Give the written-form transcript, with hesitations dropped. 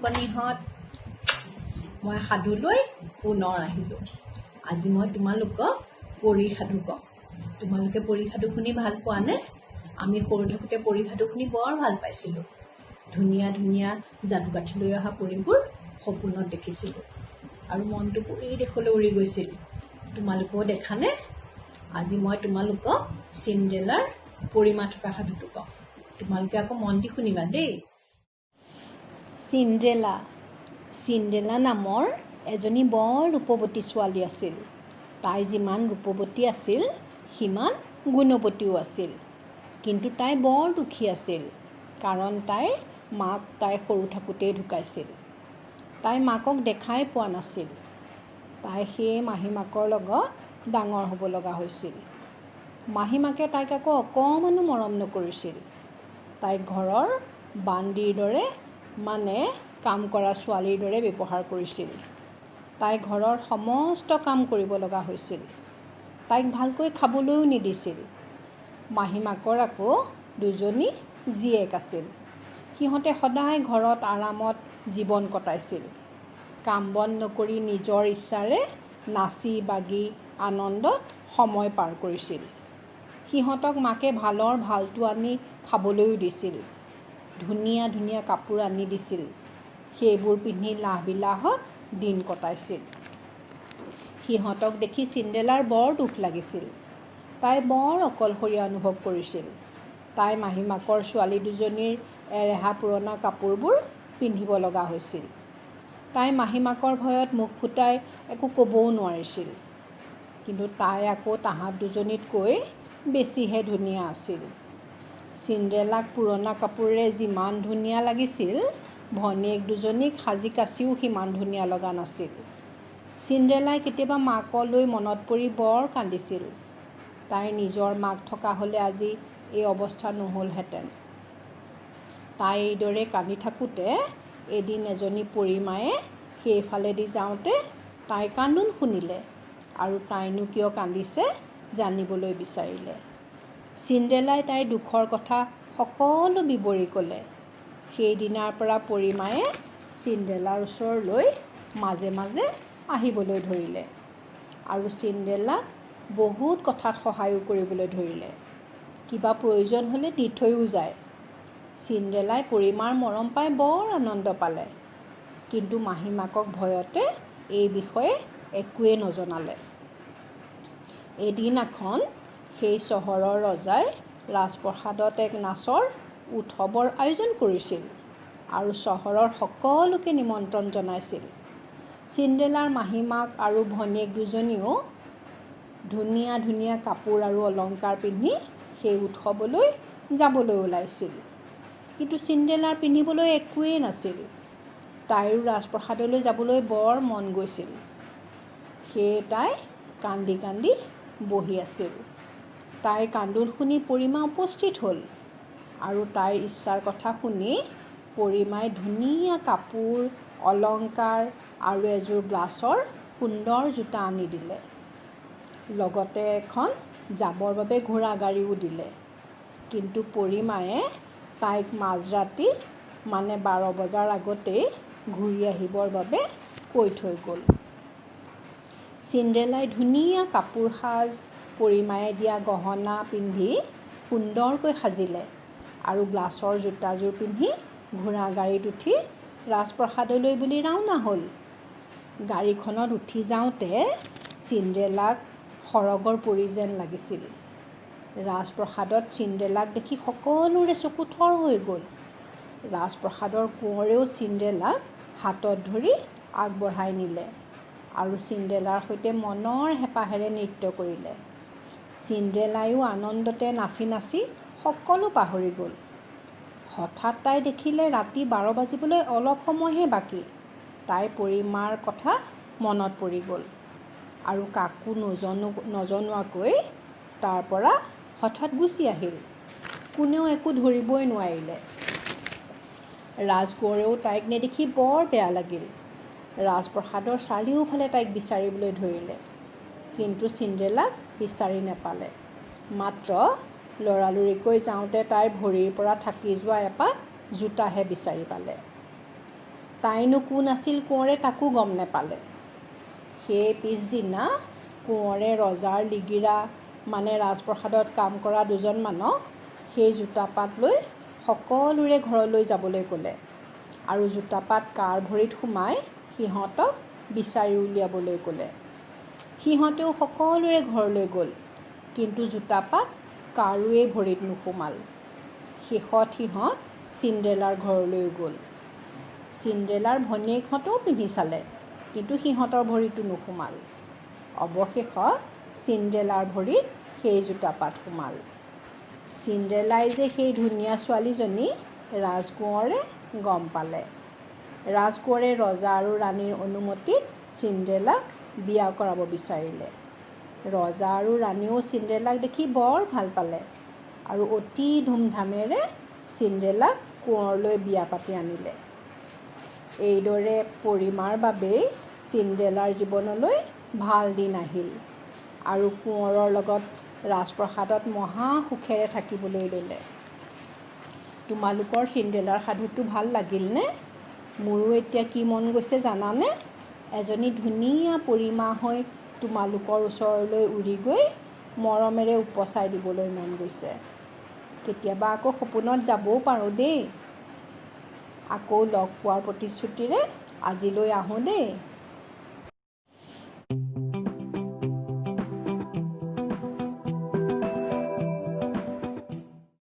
কণীহঁত মই সাধুলৈ পুনৰ আহিলোঁ। আজি মই তোমালোকক পৰী সাধু ক'ম। তোমালোকে পৰী সাধু শুনি ভাল পোৱানে? আমি সৰু থাকোঁতে পৰী সাধু শুনি বৰ ভাল পাইছিলোঁ। ধুনীয়া ধুনীয়া যাদুকাঠি লৈ অহা পৰিবোৰ সপোনত দেখিছিলোঁ আৰু মনটো পৰীৰ দেশলৈ উৰি গৈছিল। তোমালোকেও দেখানে? আজি মই তোমালোকক চিণ্ড্ৰেলাৰ পৰিমা থকা সাধুটো ক'ম। তোমালোকে আকৌ মন দি শুনিবা দেই। চিণ্ড্ৰেলা নামৰ এজনী বৰ ৰূপৱতী ছোৱালী আছিল। তাই যিমান ৰূপৱতী আছিল সিমান গুণৱতীও আছিল। কিন্তু তাই বৰ দুখী আছিল, কাৰণ তাইৰ মাক তাই সৰু থাকোঁতেই ঢুকাইছিল। তাই মাকক দেখাই পোৱা নাছিল। তাই সেই মাহীমাকৰ লগত ডাঙৰ হ'ব লগা হৈছিল। মাহীমাকে তাইক আকৌ অকণমানো মৰম নকৰিছিল। তাইক ঘৰৰ বান্দিৰ দৰে, মানে কাম কৰা ছোৱালীৰ দৰে ব্যৱহাৰ কৰিছিল। তাই ঘৰৰ সমস্ত কাম কৰিব লগা হৈছিল। তাইক ভালকৈ খাবলৈও নিদিছিল। মাহীমাকৰ আকৌ দুজনী জীয়েক আছিল। সিহঁতে সদায় ঘৰত আৰামত জীৱন কটাইছিল। কাম বন নকৰি নিজৰ ইচ্ছাৰে নাচি বাগি আনন্দত সময় পাৰ কৰিছিল। সিহঁতক মাকে ভালৰ ভালটো আনি খাবলৈও দিছিল। ধুনীয়া ধুনীয়া কাপোৰ আনি দিছিল। সেইবোৰ পিন্ধি লাহ-বিলাহত দিন কটাইছিল। সিহঁতক দেখি চিণ্ড্ৰেলাৰ বৰ দুখ লাগিছিল। তাই বৰ অকলশৰীয়া অনুভৱ কৰিছিল। তাই মাহীমাকৰ ছোৱালী দুজনীৰ এৰেহা পুৰণা কাপোৰবোৰ পিন্ধিব লগা হৈছিল। তাই মাহীমাকৰ ভয়ত মুখ ফুটাই একো ক'বও নোৱাৰিছিল। কিন্তু তাই আকৌ তাহাঁত দুজনীতকৈ বেছিহে ধুনীয়া আছিল। চিণ্ড্ৰেলাক পুৰণা কাপোৰেৰে যিমান ধুনীয়া লাগিছিল, ভনীয়েক দুজনীক সাজি কাচিও সিমান ধুনীয়া লগা নাছিল। চিণ্ড্ৰেলাই কেতিয়াবা মাকলৈ মনত পৰি বৰ কান্দিছিল। তাইৰ নিজৰ মাক থকা হ'লে আজি এই অৱস্থা নহ'লহেঁতেন। তাই এইদৰে কান্দি থাকোঁতে এদিন এজনী পৰিমায়ে সেইফালেদি যাওঁতে তাইৰ কান্দোন শুনিলে আৰু তাইনো কিয় কান্দিছে জানিবলৈ বিচাৰিলে। চিণ্ড্ৰেলাই তাইৰ দুখৰ কথা সকলো বিৱৰি ক'লে। সেইদিনাৰ পৰা পৰিমায়ে চিণ্ড্ৰেলাৰ ওচৰলৈ মাজে মাজে আহিবলৈ ধৰিলে আৰু চিণ্ড্ৰেলাক বহুত কথাত সহায়ো কৰিবলৈ ধৰিলে। কিবা প্ৰয়োজন হ'লে দি থৈও যায়। চিণ্ড্ৰেলাই পৰিমাৰ মৰম পাই বৰ আনন্দ পালে, কিন্তু মাহীমাকক ভয়তে এই বিষয়ে একোৱেই নজনালে। এদিনাখন সেই চহৰৰ ৰজাই ৰাজপ্ৰসাদত এক নাচৰ উৎসৱৰ আয়োজন কৰিছিল আৰু চহৰৰ সকলোকে নিমন্ত্ৰণ জনাইছিল। চিণ্ড্ৰেলাৰ মাহীমাক আৰু ভনীয়েক দুজনীও ধুনীয়া ধুনীয়া কাপোৰ আৰু অলংকাৰ পিন্ধি সেই উৎসৱলৈ যাবলৈ ওলাইছিল। কিন্তু চিণ্ড্ৰেলাৰ পিন্ধিবলৈ একোৱেই নাছিল। তাইৰো ৰাজপ্ৰসাদলৈ যাবলৈ বৰ মন গৈছিল। সেয়ে তাই কান্দি কান্দি বহি আছিল। তাইৰ কান্দোন শুনি পৰিমা উপস্থিত হ'ল আৰু তাইৰ ইচ্ছাৰ কথা শুনি পৰিমাই ধুনীয়া কাপোৰ, অলংকাৰ আৰু এযোৰ গ্লাছৰ সুন্দৰ জোতা আনি দিলে। লগতে এখন যাবৰ বাবে ঘোঁৰা গাড়ীও দিলে। কিন্তু পৰিমায়ে তাইক মাজৰাতি, মানে 12 বজাৰ আগতেই ঘূৰি আহিবৰ বাবে কৈ থৈ গ'ল। চিণ্ড্ৰেলাই ধুনীয়া কাপোৰ সাজ, পৰিমায়ে দিয়া গহনা পিন্ধি সুন্দৰকৈ সাজিলে আৰু গ্লাছৰ জোতাযোৰ পিন্ধি ঘোঁৰা গাড়ীত উঠি ৰাজপ্ৰসাদলৈ বুলি ৰাওনা হ'ল। গাড়ীখনত উঠি যাওঁতে চিণ্ড্ৰেলাক সৰগৰ পৰি যেন লাগিছিল। ৰাজপ্ৰসাদত চিণ্ড্ৰেলাক দেখি সকলোৰে চকু থৰ হৈ গ'ল। ৰাজপ্ৰসাদৰ কোঁৱৰেও চিণ্ড্ৰেলাক হাতত ধৰি আগবঢ়াই নিলে আৰু চিণ্ড্ৰেলাৰ সৈতে মনৰ হেঁপাহেৰে নৃত্য কৰিলে। চিণ্ড্ৰেলাইও আনন্দতে নাচি নাচি সকলো পাহৰি গ'ল। হঠাৎ তাই দেখিলে ৰাতি 12 বাজিবলৈ অলপ সময়হে বাকী। তাই পৰিমাৰ কথা মনত পৰি গ'ল আৰু কাকো নজনোৱাকৈ তাৰ পৰা হঠাৎ গুচি আহিল। কোনেও একো ধৰিবই নোৱাৰিলে। ৰাজকোঁৱৰেও তাইক নেদেখি বৰ বেয়া লাগিল। ৰাজপ্ৰসাদৰ চাৰিওফালে তাইক বিচাৰিবলৈ ধৰিলে, কিন্তু চিণ্ড্ৰেলাক বিচাৰি নেপালে। মাত্ৰ লৰালৰিকৈ যাওঁতে তাইৰ ভৰিৰ পৰা থাকি যোৱা এপাট জোতাহে বিচাৰি পালে। তাইনো কোন আছিল কোঁৱৰে তাকো গম নেপালে। সেই পিছদিনা কোঁৱৰে ৰজাৰ লিগিৰা মানে ৰাজপ্ৰসাদত কাম কৰা দুজনমানক সেই জোতাপাত লৈ সকলোৰে ঘৰলৈ যাবলৈ ক'লে আৰু জোতাপাত কাৰ ভৰিত সোমাই সিহঁতক বিচাৰি উলিয়াবলৈ ক'লে। সিহঁতেও সকলোৰে ঘৰলৈ গ'ল, কিন্তু জোতাপাত কাৰোৱে ভৰিত নোসোমাল। শেষত সিহঁত চিণ্ড্ৰেলাৰ ঘৰলৈ গ'ল। চিণ্ড্ৰেলাৰ ভনীয়েকহঁতেও পিন্ধি চালে, কিন্তু সিহঁতৰ ভৰিতো নোসোমাল। অৱশেষত চিণ্ড্ৰেলাৰ ভৰিত সেই জোতাপাত সোমাল। চিণ্ড্ৰেলাই যে সেই ধুনীয়া ছোৱালীজনী ৰাজকোঁৱৰে গম পালে। ৰাজকোঁৱৰে ৰজা আৰু ৰাণীৰ অনুমতিত চিণ্ড্ৰেলাক বিয়া কৰাব বিচাৰিলে। ৰজা আৰু ৰাণীয়েও চিণ্ড্ৰেলাক দেখি বৰ ভাল পালে আৰু অতি ধুমধামেৰে চিণ্ড্ৰেলাক কোঁৱৰলৈ বিয়া পাতি আনিলে। এইদৰে পৰিমাৰ বাবেই চিণ্ড্ৰেলাৰ জীৱনলৈ ভাল দিন আহিল আৰু কোঁৱৰৰ লগত ৰাজপ্ৰসাদত মহা সুখেৰে থাকিবলৈ ল'লে। তোমালোকৰ চিণ্ড্ৰেলাৰ সাধুটো ভাল লাগিলনে? মোৰো এতিয়া কি মন গৈছে জানানে? এজনী ধুনীয়া পৰিমা হৈ তোমালোকৰ ওচৰলৈ উৰি গৈ মৰমেৰে উপচাই দিবলৈ মন গৈছে। কেতিয়াবা আকৌ সপোনত যাবও পাৰোঁ দেই। আকৌ লগ পোৱাৰ প্ৰতিশ্ৰুতিৰে আজিলৈ আহোঁ দেই।